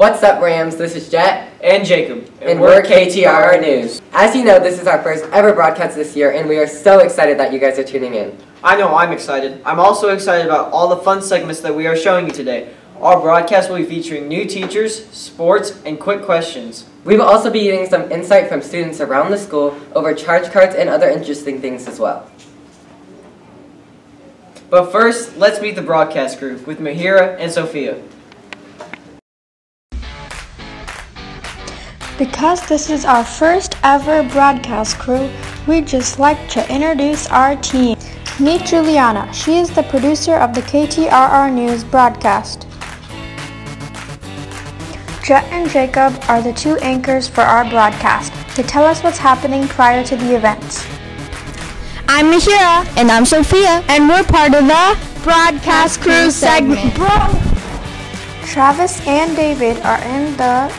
What's up, Rams? This is Jet. And Jacob. And we're KTRR News. As you know, this is our first ever broadcast this year, and we are so excited that you guys are tuning in. I know I'm excited. I'm also excited about all the fun segments that we are showing you today. Our broadcast will be featuring new teachers, sports, and quick questions. We will also be getting some insight from students around the school over charge cards and other interesting things as well. But first, let's meet the broadcast crew with Mahira and Sophia. Because this is our first ever broadcast crew, we'd just like to introduce our team. Meet Juliana. She is the producer of the KTRR News broadcast. Jet and Jacob are the two anchors for our broadcast to tell us what's happening prior to the events. I'm Mahira. And I'm Sophia. And we're part of the broadcast crew segment. Travis and David are in the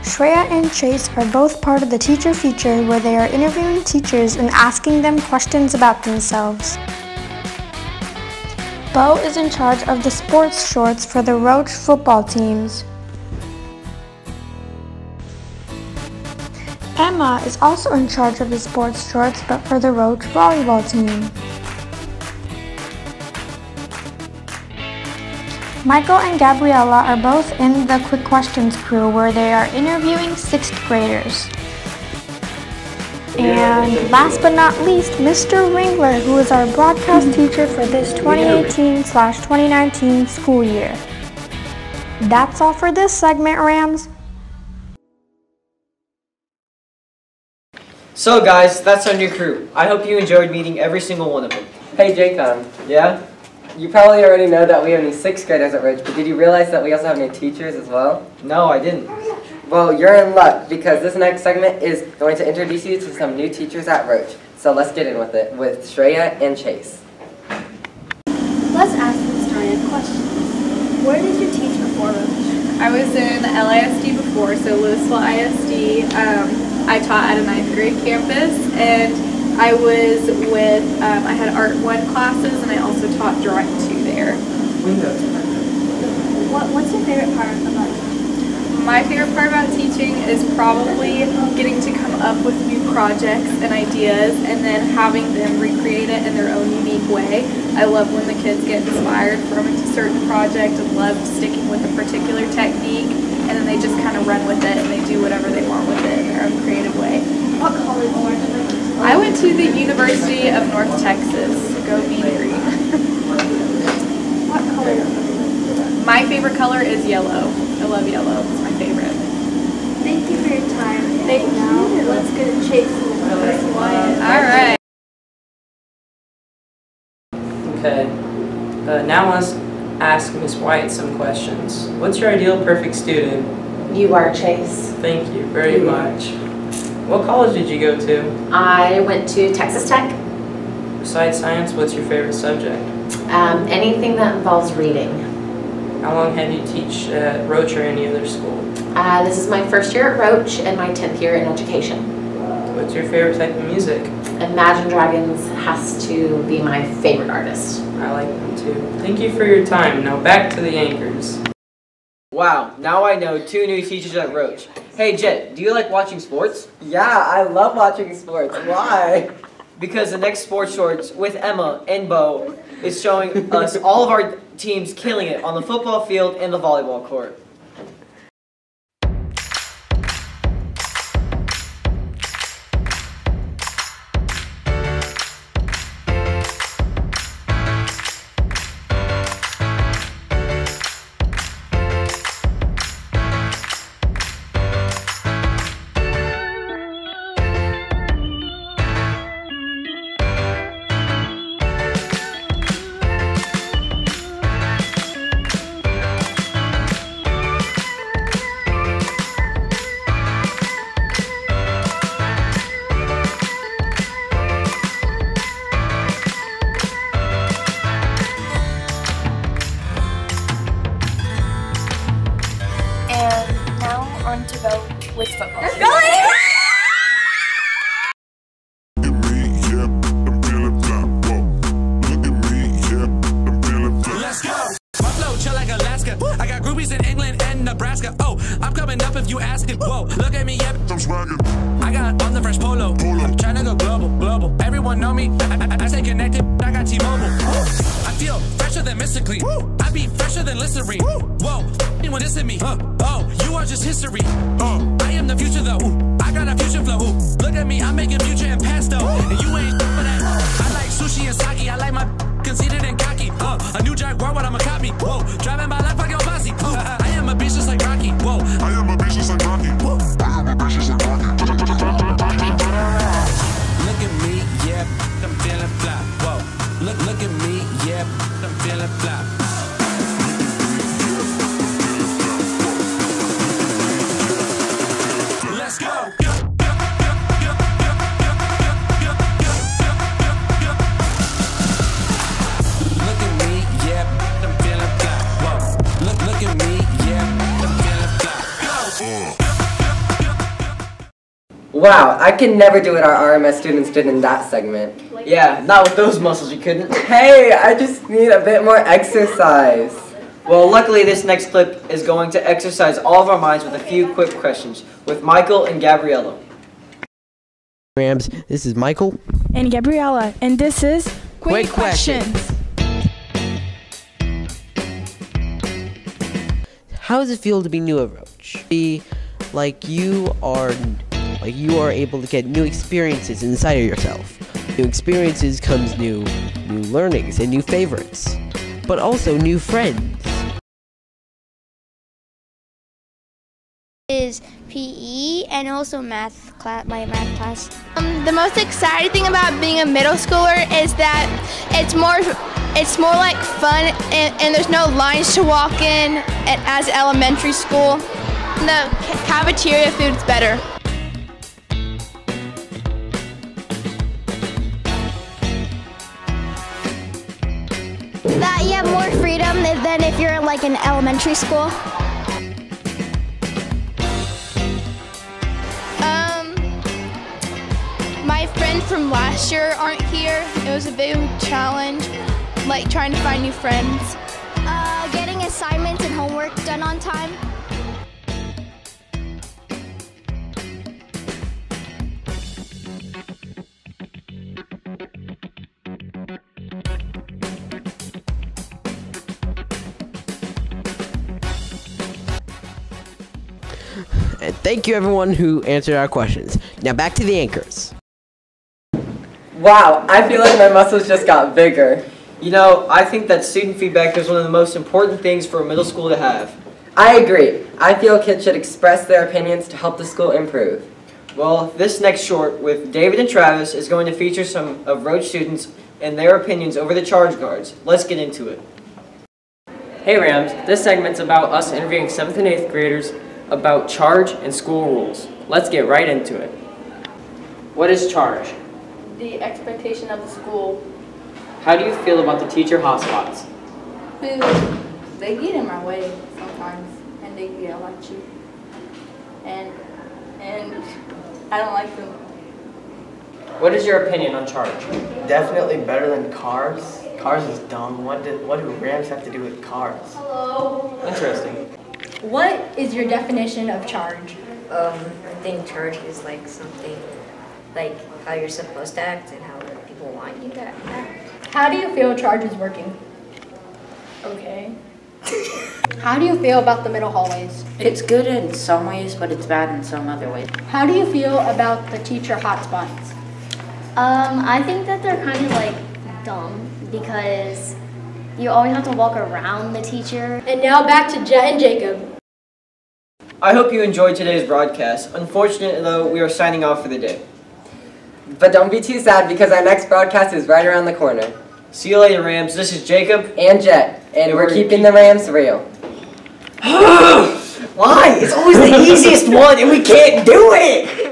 Shreya and Chase are both part of the teacher feature where they are interviewing teachers and asking them questions about themselves. Bo is in charge of the sports shorts for the Roach football teams. Emma is also in charge of the sports shorts but for the Roach volleyball team. Michael and Gabriella are both in the Quick Questions crew where they are interviewing 6th graders. And last but not least, Mr. Ringler, who is our broadcast teacher for this 2018/2019 school year. That's all for this segment, Rams. So guys, that's our new crew. I hope you enjoyed meeting every single one of them. Hey, Jacob. Yeah? You probably already know that we have new 6th graders at Roach, but did you realize that we also have new teachers as well? No, I didn't. Well, you're in luck because this next segment is going to introduce you to some new teachers at Roach. So let's get in with it with Shreya and Chase. Let's ask the started questions. Where did you teach before Roach? I was in LISD before, so Louisville ISD. I taught at a 9th grade campus, and I was with, I had Art 1 classes, and I also taught Drawing 2 there. What's your favorite part about teaching? My favorite part about teaching is probably getting to come up with new projects and ideas and then having them recreate it in their own unique way. I love when the kids get inspired from a certain project and love sticking with a particular technique, and then they just kind of run with it and they do whatever they want with it in their own creative way. What college were you? I went to the University of North Texas. Go Mean Green. What color? My favorite color is yellow. I love yellow. It's my favorite. Thank you for your time. Thank you. Let's go to Chase and Miss Wyatt. All right. Okay. Now let's ask Miss White some questions. What's your ideal perfect student? You are, Chase. Thank you very much. What college did you go to? I went to Texas Tech. Besides science, what's your favorite subject? Anything that involves reading. How long have you teach at Roach or any other school? This is my first year at Roach and my 10th year in education. What's your favorite type of music? Imagine Dragons has to be my favorite artist. I like them too. Thank you for your time. Now back to the anchors. Wow, now I know 2 new teachers at Roach. Hey Jet, do you like watching sports? Yeah, I love watching sports. Why? Because the next sports shorts with Emma and Bo is showing us all of our teams killing it on the football field and the volleyball court. And now on to go with football. Go! Nebraska. Oh, I'm coming up if you ask it. Whoa, look at me, yeah, I'm swaggin'. I got on the fresh polo. I'm trying to go global. Everyone know me. I stay connected. I got T-Mobile. I feel fresher than mystically. I be fresher than Listerine. Whoa, anyone listen me? Oh, you are just history. I am the future though. I got a future flow. Look at me, I'm making future and pesto. And you ain't for that. I like sushi and sake. I like my conceited and cocky. A new Jaguar, what I'm a copy. Whoa, driving by like fucking bossy. I am a bitch just like Rocky. Whoa, I am a bitch just like Rocky. I am a bitch just like Rocky. Look at me, yeah, I'm feeling fly. Whoa, look at me, yeah, I'm feeling fly. Let's go. Wow, I can never do what our RMS students did in that segment. Yeah, not with those muscles, you couldn't. Hey, I just need a bit more exercise. Well, luckily this next clip is going to exercise all of our minds with a few quick questions with Michael and Gabriella. Rams, this is Michael. And Gabriella, and this is Quick Questions. How does it feel to be new at Roach? Be like you are able to get new experiences inside of yourself. New experiences comes new learnings and new favorites, but also new friends. Is PE and also math class, my math class. The most exciting thing about being a middle schooler is that it's more like fun and there's no lines to walk in as elementary school. The cafeteria food's better. That you have more freedom than if you're like in elementary school. My friends from last year aren't here. It was a big challenge, like trying to find new friends. Getting assignments and homework done on time. And thank you everyone who answered our questions. Now back to the anchors. Wow, I feel like my muscles just got bigger. You know, I think that student feedback is one of the most important things for a middle school to have. I agree. I feel kids should express their opinions to help the school improve. Well, this next short with David and Travis is going to feature some of Roach students and their opinions over the charge guards. Let's get into it. Hey Rams, this segment's about us interviewing 7th and 8th graders about charge and school rules. Let's get right into it. What is charge? The expectation of the school. How do you feel about the teacher hotspots? They get in my way sometimes, and they yell at you. And I don't like them. What is your opinion on charge? Definitely better than cars. Cars is dumb. What do Rams have to do with cars? Hello. Interesting. What is your definition of charge? I think charge is like something like how you're supposed to act and how people want you to act. How do you feel charge is working? Okay. How do you feel about the middle hallways? It's good in some ways, but it's bad in some other ways. How do you feel about the teacher hotspots? I think that they're kind of like dumb because you always have to walk around the teacher. And now back to Jet and Jacob. I hope you enjoyed today's broadcast. Unfortunately, though, we are signing off for the day. But don't be too sad because our next broadcast is right around the corner. See you later, Rams. This is Jacob. And Jet. And we're keeping the Rams real. Why? It's always the easiest one and we can't do it!